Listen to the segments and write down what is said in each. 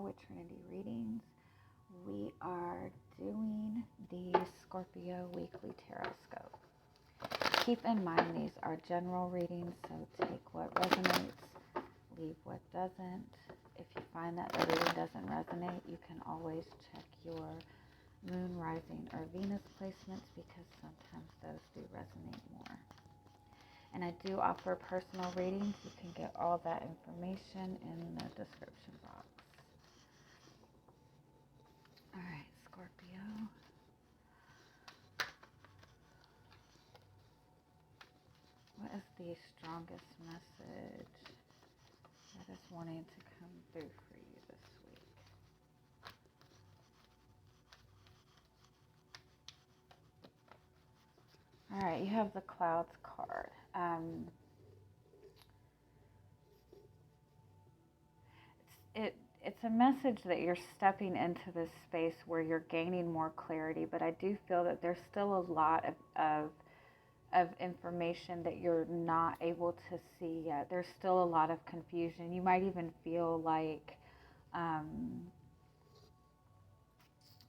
with Trinity Readings. We are doing the Scorpio Weekly Tarotscope. Keep in mind these are general readings, so take what resonates, leave what doesn't. If you find that the reading doesn't resonate, you can always check your moon, rising, or Venus placements because sometimes those do resonate more. And I do offer personal readings. You can get all that information in the description box. All right, Scorpio. What is the strongest message that is wanting to come through for you this week? All right, you have the Clouds card. It's a message that you're stepping into this space where you're gaining more clarity, but I do feel that there's still a lot of information that you're not able to see yet. There's still a lot of confusion. You might even feel like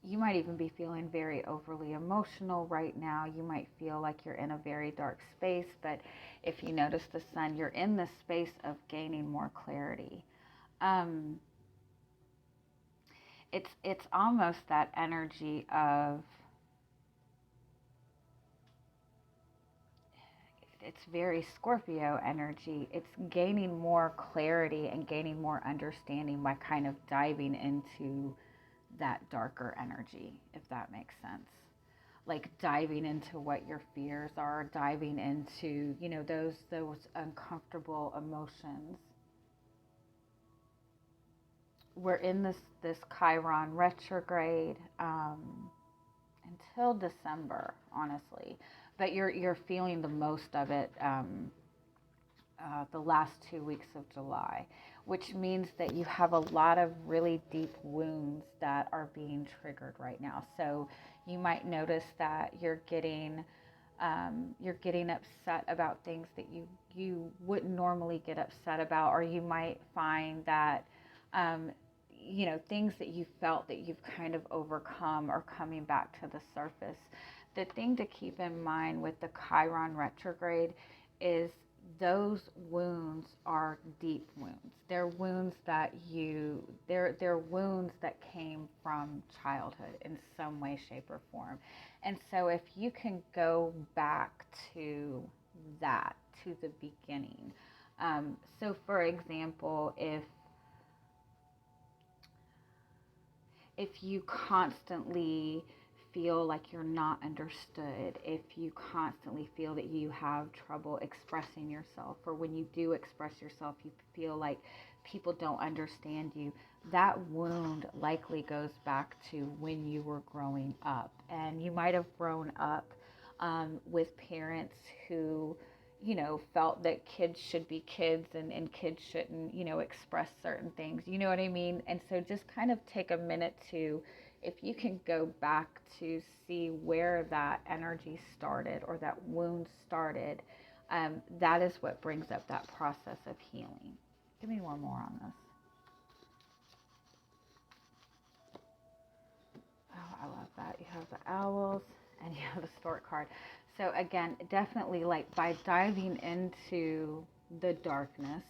you might even be feeling very overly emotional right now. You might feel like you're in a very dark space, but if you notice the sun, you're in the space of gaining more clarity. It's almost that energy of, it's very Scorpio energy. It's gaining more clarity and gaining more understanding by kind of diving into that darker energy, if that makes sense. Like diving into what your fears are, diving into, those uncomfortable emotions. We're in this Chiron retrograde until December, honestly, but you're feeling the most of it the last 2 weeks of July, which means that you have a lot of really deep wounds that are being triggered right now. So you might notice that you're getting upset about things that you wouldn't normally get upset about, or you might find that things that you felt that you've kind of overcome are coming back to the surface. The thing to keep in mind with the Chiron retrograde is those wounds are deep wounds. They're wounds that they're wounds that came from childhood in some way, shape, or form. And so if you can go back to that, to the beginning. So for example, if you constantly feel like you're not understood, if you constantly feel that you have trouble expressing yourself, or when you do express yourself, you feel like people don't understand you, that wound likely goes back to when you were growing up. And you might have grown up with parents who felt that kids should be kids and kids shouldn't, express certain things. You know what I mean? And so just kind of take a minute to, if you can go back to see where that energy started or that wound started, that is what brings up that process of healing. Give me one more on this. Oh, I love that. You have the owls and you have the stork card. So again, definitely like by diving into the darkness,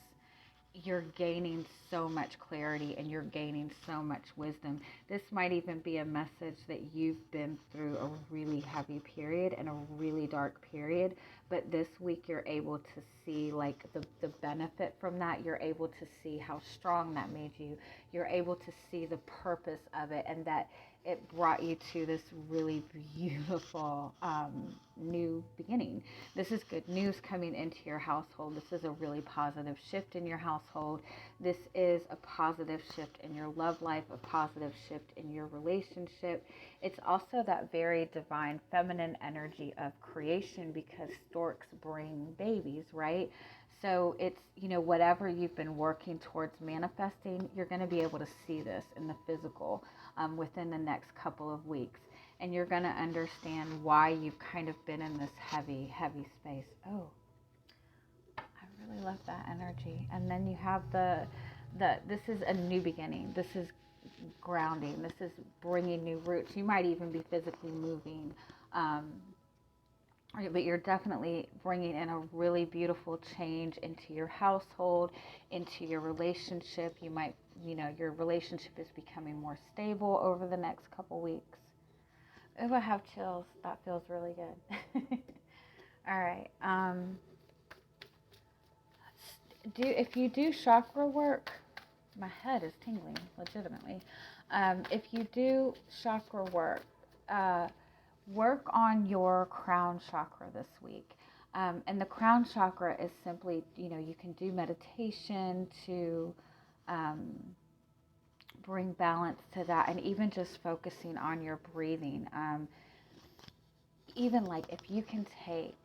you're gaining so much clarity and you're gaining so much wisdom. This might even be a message that you've been through a really heavy period and a really dark period, but this week you're able to see like the benefit from that. You're able to see how strong that made you. You're able to see the purpose of it, and that it brought you to this really beautiful new beginning. This is good news coming into your household. This is a really positive shift in your household. This is a positive shift in your love life, a positive shift in your relationship. It's also that very divine feminine energy of creation, because storks bring babies, right? So it's, whatever you've been working towards manifesting, you're going to be able to see this in the physical within the next couple of weeks. And you're going to understand why you've kind of been in this heavy, heavy space. Oh, I really love that energy. And then you have this is a new beginning. This is grounding. This is bringing new roots. You might even be physically moving, but you're definitely bringing in a really beautiful change into your household, into your relationship. You might, your relationship is becoming more stable over the next couple weeks. Oh, I have chills. That feels really good. All right. If you do chakra work, my head is tingling, legitimately. If you do chakra work, work on your crown chakra this week. And the crown chakra is simply, you can do meditation to bring balance to that, and even just focusing on your breathing. Even like if you can take,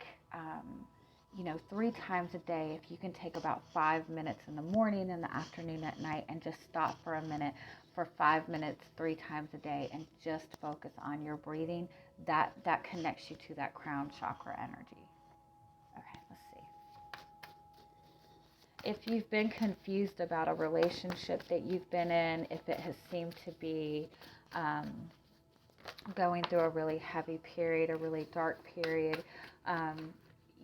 3 times a day, if you can take about 5 minutes in the morning, in the afternoon, at night, and just stop for a minute for 5 minutes 3 times a day and just focus on your breathing, that connects you to that crown chakra energy. Okay, let's see. If you've been confused about a relationship that you've been in, if it has seemed to be going through a really heavy period, a really dark period,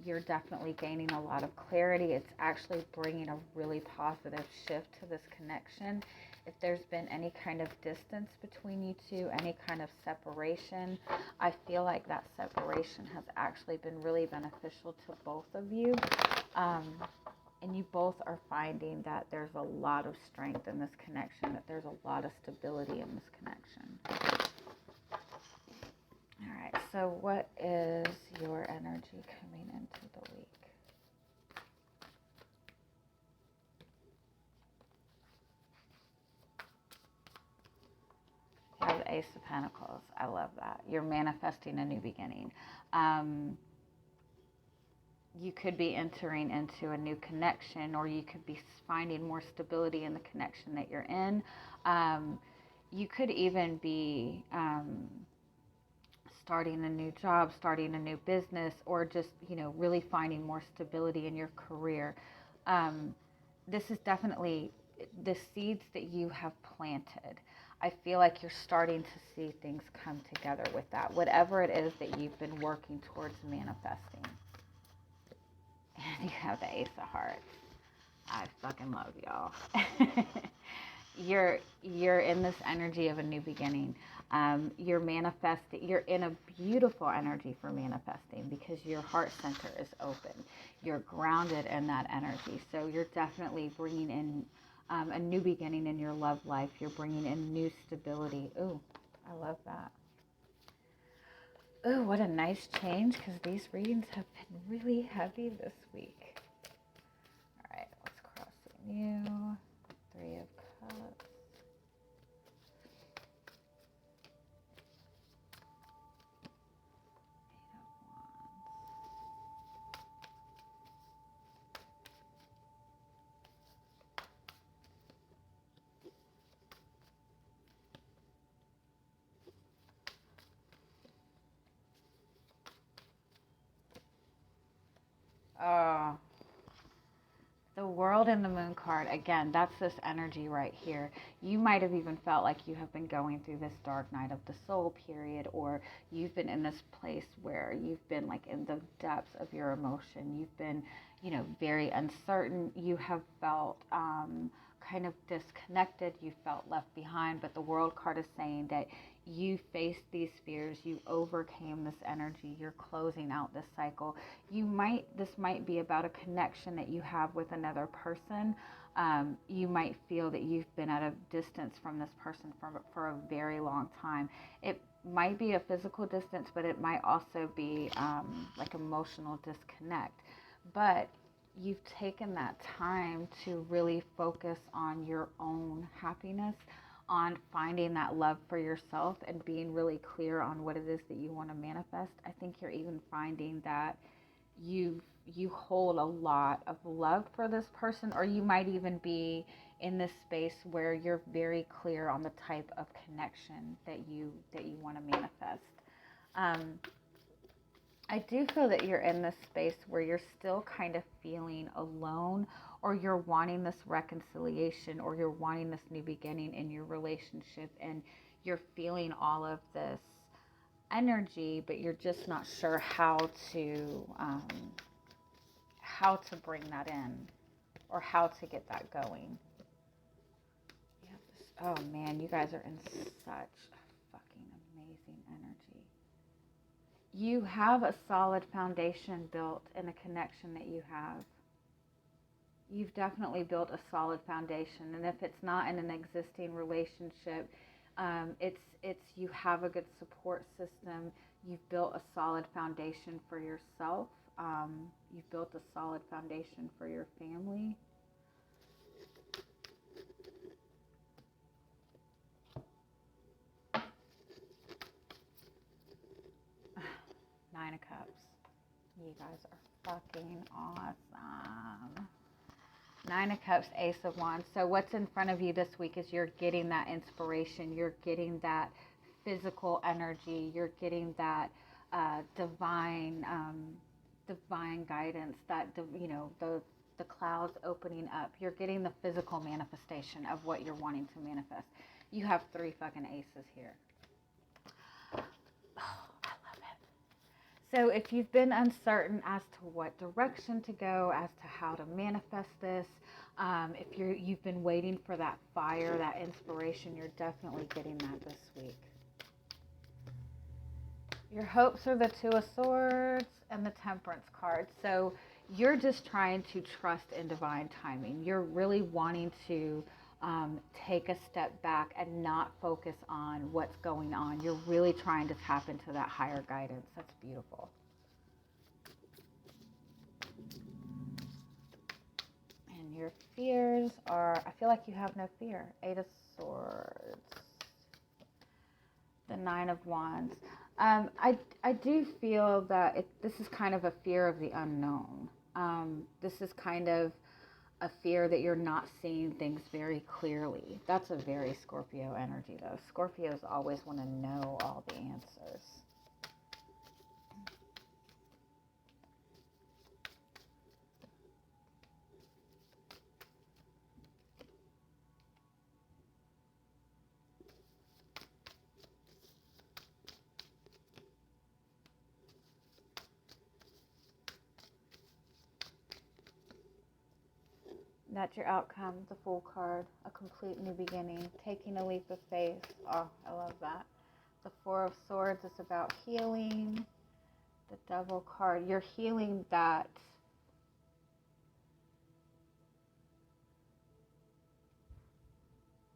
you're definitely gaining a lot of clarity. It's actually bringing a really positive shift to this connection. If there's been any kind of distance between you two, any kind of separation, I feel like that separation has actually been really beneficial to both of you. And you both are finding that there's a lot of strength in this connection, that there's a lot of stability in this connection. All right, so what is your energy coming into the week? You have the Ace of Pentacles. I love that. You're manifesting a new beginning. You could be entering into a new connection, or you could be finding more stability in the connection that you're in. You could even be starting a new job, starting a new business, or just, really finding more stability in your career. This is definitely the seeds that you have planted. I feel like you're starting to see things come together with that, whatever it is that you've been working towards manifesting. And you have the Ace of Hearts. I fucking love y'all. You're in this energy of a new beginning. You're manifesting. You're in a beautiful energy for manifesting because your heart center is open. You're grounded in that energy. So you're definitely bringing in a new beginning in your love life. You're bringing in new stability. Ooh, I love that. Ooh, what a nice change, because these readings have been really heavy this week. All right, let's cross the new. 3 of Cups. Oh, the World and the Moon card. Again, that's this energy right here. You might have even felt like you have been going through this dark night of the soul period, or you've been in this place where you've been like in the depths of your emotion. You've been, very uncertain. You have felt kind of disconnected. You felt left behind. But the World card is saying that you faced these fears, you overcame this energy, you're closing out this cycle. This might be about a connection that you have with another person. You might feel that you've been at a distance from this person for a very long time. It might be a physical distance, but it might also be like emotional disconnect. But you've taken that time to really focus on your own happiness, on finding that love for yourself and being really clear on what it is that you want to manifest. I think you're even finding that you hold a lot of love for this person, or you might even be in this space where you're very clear on the type of connection that you want to manifest. I do feel that you're in this space where you're still kind of feeling alone, or you're wanting this reconciliation, or you're wanting this new beginning in your relationship, and you're feeling all of this energy, but you're just not sure how to bring that in, or how to get that going. Oh man, you guys are in such fucking amazing energy. You have a solid foundation built in the connection that you have. You've definitely built a solid foundation, and if it's not in an existing relationship, it's you have a good support system. You've built a solid foundation for yourself. You've built a solid foundation for your family. Nine of Cups. You guys are fucking awesome. Nine of Cups, Ace of Wands. So what's in front of you this week is you're getting that inspiration. You're getting that physical energy. You're getting that divine guidance. That the clouds opening up. You're getting the physical manifestation of what you're wanting to manifest. You have 3 fucking aces here. So if you've been uncertain as to what direction to go, as to how to manifest this, if you've been waiting for that fire, that inspiration, you're definitely getting that this week. Your hopes are the 2 of Swords and the Temperance card. So you're just trying to trust in divine timing. You're really wanting to take a step back and not focus on what's going on. You're really trying to tap into that higher guidance. That's beautiful. And your fears are, I feel like you have no fear. 8 of Swords. The 9 of Wands. I do feel that this is kind of a fear of the unknown. This is kind of a fear that you're not seeing things very clearly. That's a very Scorpio energy, though. Scorpios always want to know all the answers. That's your outcome, the Fool card, a complete new beginning, taking a leap of faith. Oh, I love that. The 4 of Swords is about healing. The Devil card, you're healing that.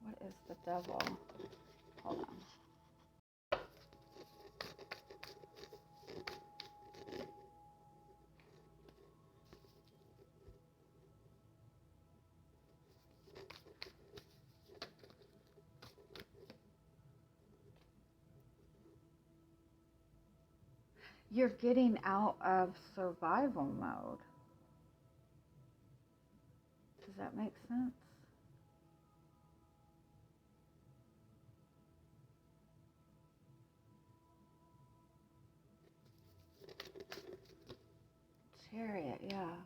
What is the Devil? Hold on. You're getting out of survival mode. Does that make sense? Chariot, yeah.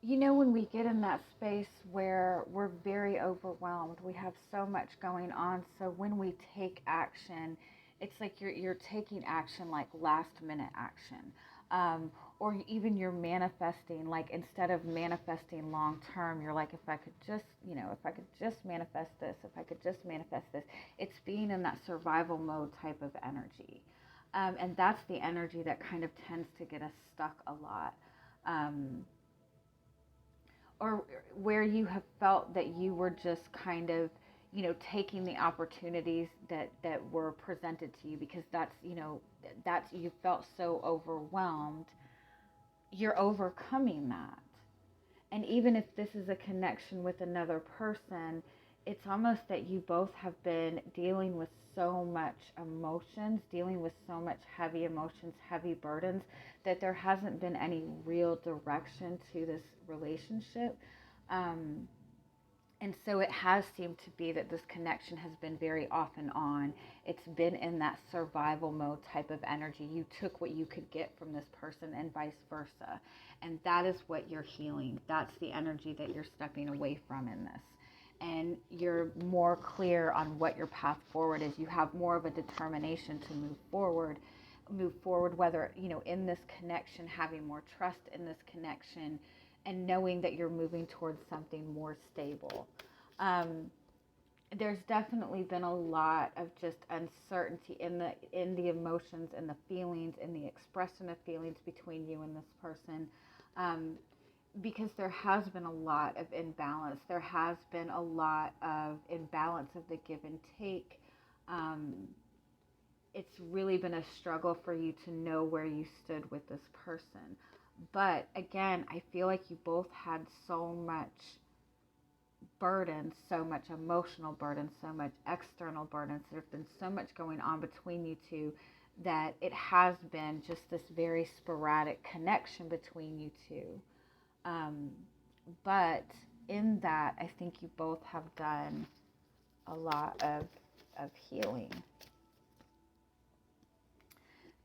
You know, when we get in that space where we're very overwhelmed, we have so much going on. So when we take action, it's like you're taking action, like last minute action. Or even you're manifesting, like instead of manifesting long term, you're like, if I could just manifest this, if I could just manifest this. It's being in that survival mode type of energy. And that's the energy that kind of tends to get us stuck a lot. Or where you have felt that you were just kind of, taking the opportunities that were presented to you, because that's you felt so overwhelmed. You're overcoming that. And even if this is a connection with another person, it's almost that you both have been dealing with so much emotions, dealing with so much heavy emotions, heavy burdens, that there hasn't been any real direction to this relationship. And so it has seemed to be that this connection has been very off and on. It's been in that survival mode type of energy. You took what you could get from this person and vice versa. And that is what you're healing. That's the energy that you're stepping away from in this. And you're more clear on what your path forward is. You have more of a determination to move forward, whether, in this connection, having more trust in this connection, and knowing that you're moving towards something more stable. There's definitely been a lot of just uncertainty in the emotions and the feelings and the expression of feelings between you and this person, because there has been a lot of imbalance. There has been a lot of imbalance of the give and take. It's really been a struggle for you to know where you stood with this person. But again, I feel like you both had so much burden, so much emotional burden, so much external burden. There's been so much going on between you two that it has been just this very sporadic connection between you two. But in that, I think you both have done a lot of healing.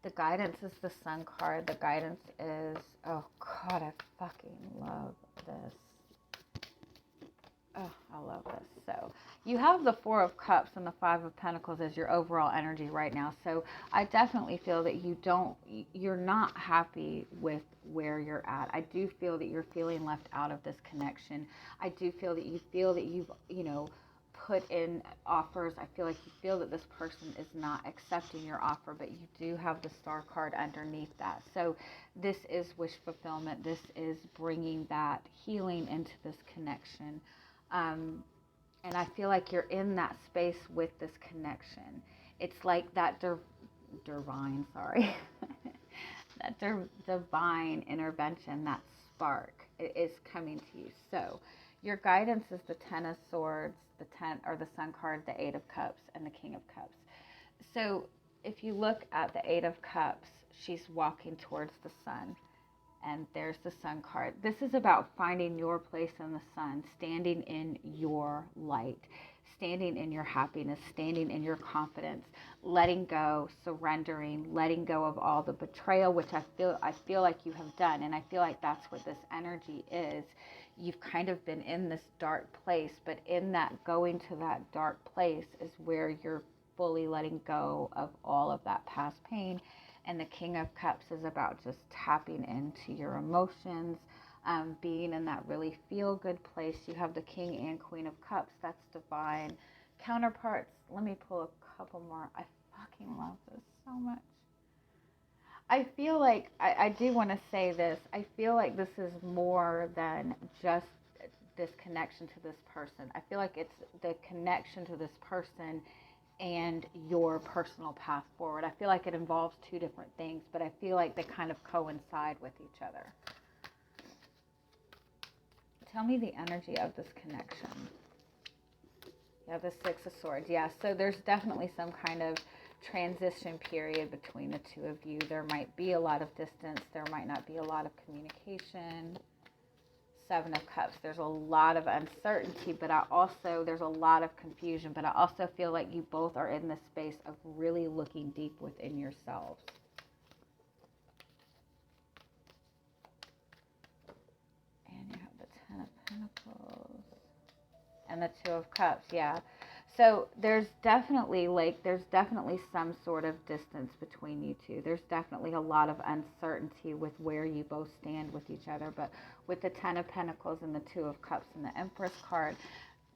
The guidance is the Sun card. The guidance is, oh God, I fucking love this. Oh, I love this. So you have the Four of Cups and the Five of Pentacles as your overall energy right now. So I definitely feel that you're not happy with where you're at. I do feel that you're feeling left out of this connection. I do feel that you've, put in offers. I feel like you feel that this person is not accepting your offer, but you do have the Star card underneath that. So this is wish fulfillment. This is bringing that healing into this connection. And I feel like you're in that space with this connection. It's like that divine intervention, that spark is coming to you. So your guidance is the Ten of Swords, the Sun card, the Eight of Cups, and the King of Cups. So if you look at the Eight of Cups, she's walking towards the sun. And there's the Sun card. This is about finding your place in the sun, standing in your light, standing in your happiness, standing in your confidence, letting go, surrendering, letting go of all the betrayal, which I feel like you have done. And I feel like that's what this energy is. You've kind of been in this dark place, but in that going to that dark place is where you're fully letting go of all of that past pain. And the King of Cups is about just tapping into your emotions, being in that really feel-good place. You have the King and Queen of Cups. That's divine counterparts. Let me pull a couple more. I fucking love this so much. I feel like, I do want to say this, I feel like this is more than just this connection to this person. I feel like it's the connection to this person and your personal path forward. I feel like it involves two different things, but I feel like they kind of coincide with each other. Tell me the energy of this connection. You have the Six of Swords. Yeah, so there's definitely some kind of transition period between the two of you. There might be a lot of distance. There might not be a lot of communication. Seven of Cups. There's a lot of uncertainty, but there's a lot of confusion, but I also feel like you both are in this space of really looking deep within yourselves. And you have the Ten of Pentacles and the Two of Cups. Yeah. So there's definitely some sort of distance between you two. There's definitely a lot of uncertainty with where you both stand with each other. But with the Ten of Pentacles and the Two of Cups and the Empress card,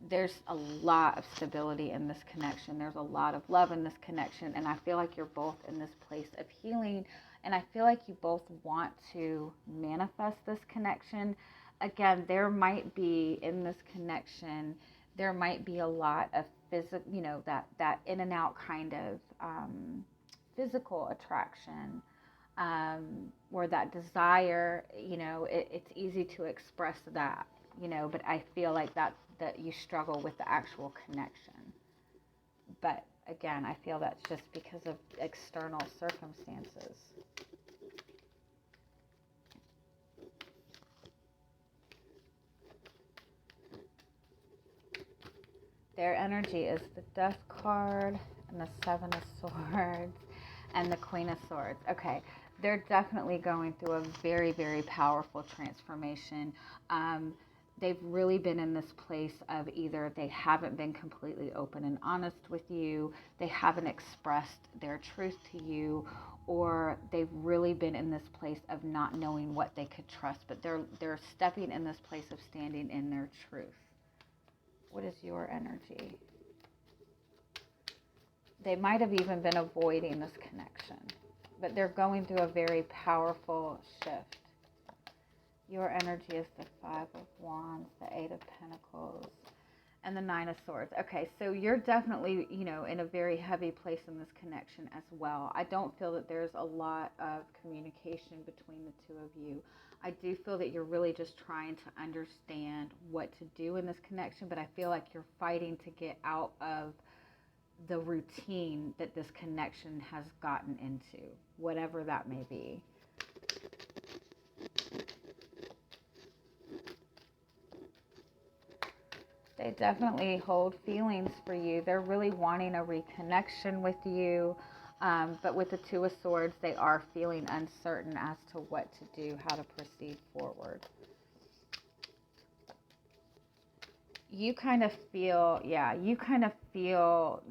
there's a lot of stability in this connection. There's a lot of love in this connection. And I feel like you're both in this place of healing. And I feel like you both want to manifest this connection. Again, there might be in this connection, there might be a lot of physical, that in and out kind of physical attraction, or that desire, it's easy to express that, but I feel like that you struggle with the actual connection. But again, I feel that's just because of external circumstances. Their energy is the Death card and the Seven of Swords and the Queen of Swords. Okay, they're definitely going through a very, very powerful transformation. They've really been in this place of either they haven't been completely open and honest with you, they haven't expressed their truth to you, or they've really been in this place of not knowing what they could trust, but they're stepping in this place of standing in their truth. What is your energy? They might have even been avoiding this connection, but they're going through a very powerful shift. Your energy is the Five of Wands, the Eight of Pentacles, and the Nine of Swords. Okay, so you're definitely, in a very heavy place in this connection as well. I don't feel that there's a lot of communication between the two of you. I do feel that you're really just trying to understand what to do in this connection, but I feel like you're fighting to get out of the routine that this connection has gotten into, whatever that may be. They definitely hold feelings for you. They're really wanting a reconnection with you. But with the Two of Swords, they are feeling uncertain as to what to do, how to proceed forward. You kind of feel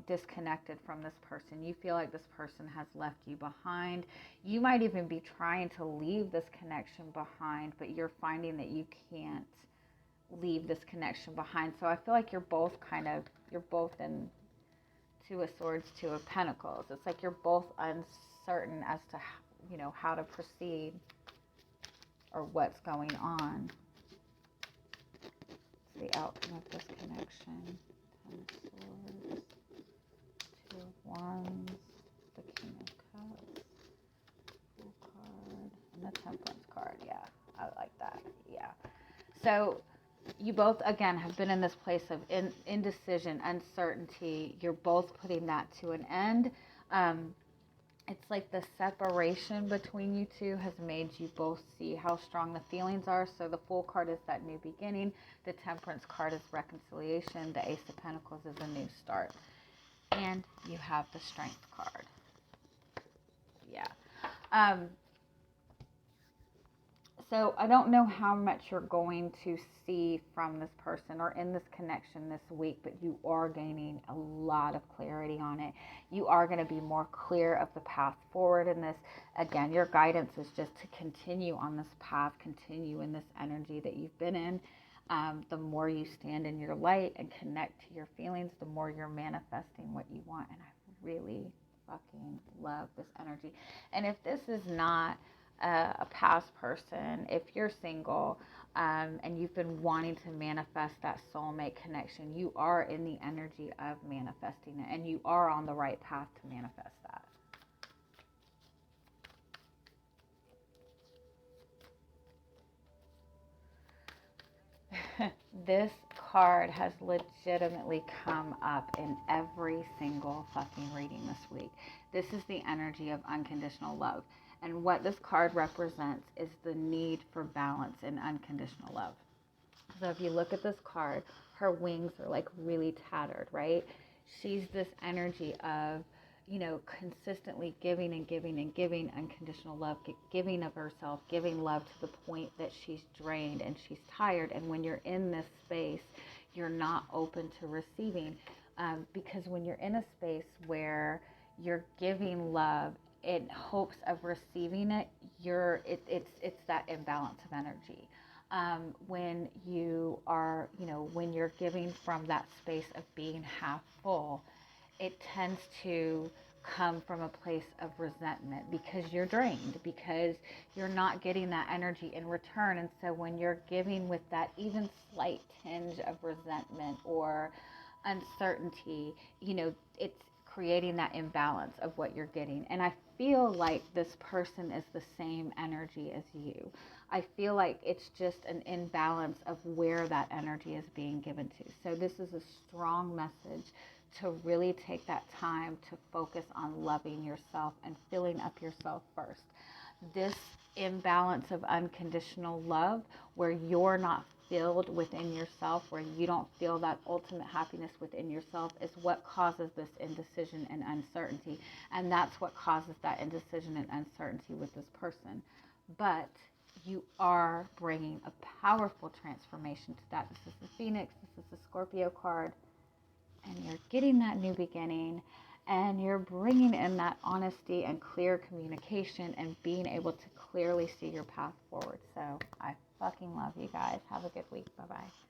disconnected from this person. You feel like this person has left you behind. You might even be trying to leave this connection behind, but you're finding that you can't leave this connection behind. So I feel like you're both in Two of Swords, Two of Pentacles. It's like you're both uncertain as to how to proceed or what's going on. It's the outcome of this connection. Ten of Swords, Two of Wands, the King of Cups, Fool card, and the Temperance card. Yeah, I like that. Yeah. So you both, again, have been in this place of indecision, uncertainty. You're both putting that to an end. It's like the separation between you two has made you both see how strong the feelings are. So the Fool card is that new beginning. The Temperance card is reconciliation. The Ace of Pentacles is a new start. And you have the Strength card. Yeah. So I don't know how much you're going to see from this person or in this connection this week, but you are gaining a lot of clarity on it. You are going to be more clear of the path forward in this. Again, your guidance is just to continue on this path, continue in this energy that you've been in. The more you stand in your light and connect to your feelings, the more you're manifesting what you want. And I really fucking love this energy. And if this is not a past person, if you're single and you've been wanting to manifest that soulmate connection, you are in the energy of manifesting it, and you are on the right path to manifest that. This card has legitimately come up in every single fucking reading this week. This is the energy of unconditional love. And what this card represents is the need for balance in unconditional love. So if you look at this card, her wings are like really tattered, right? She's this energy of, consistently giving and giving and giving unconditional love, giving of herself, giving love to the point that she's drained and she's tired. And when you're in this space, you're not open to receiving, because when you're in a space where you're giving love in hopes of receiving it, it's that imbalance of energy. When you are, when you're giving from that space of being half full, it tends to come from a place of resentment because you're drained, because you're not getting that energy in return. And so when you're giving with that even slight tinge of resentment or uncertainty, it's creating that imbalance of what you're getting. And I feel like this person is the same energy as you. I feel like it's just an imbalance of where that energy is being given to. So this is a strong message to really take that time to focus on loving yourself and filling up yourself first. This imbalance of unconditional love, where you're not fulfilled within yourself, where you don't feel that ultimate happiness within yourself, is what causes this indecision and uncertainty. And that's what causes that indecision and uncertainty with this person. But you are bringing a powerful transformation to that. This is the Phoenix, this is the Scorpio card, and you're getting that new beginning, and you're bringing in that honesty and clear communication and being able to clearly see your path forward. So I fucking love you guys. Have a good week. Bye-bye.